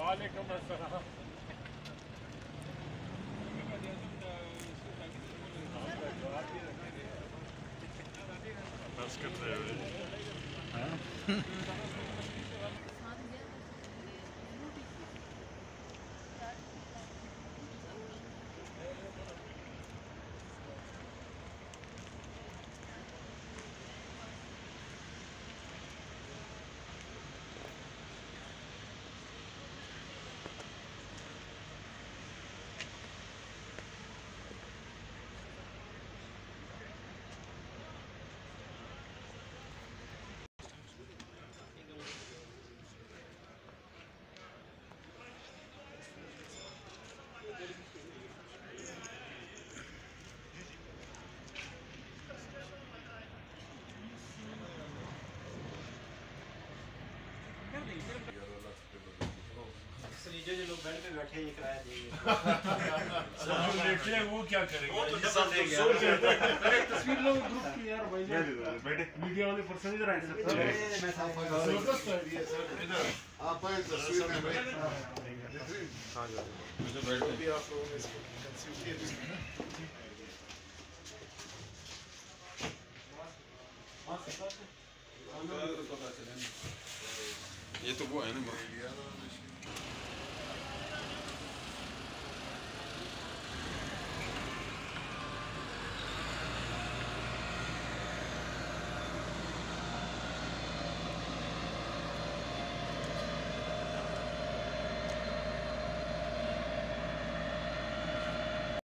वालेकुम अस्सलाम। बस कर रहे हो जो लोग बेड पे बैठे ये किराया देंगे। वो क्या करेंगे? वो तो तस्वीर लो ग्रुप की यार भाई। मीडिया वाले पर्सन इधर आए सर। मैं आप आए तस्वीर में भाई। हाँ जी। मुझे बैठ भी आप लोगों ने इसको कंसीव किया जिसमें ना। ये तो वो है ना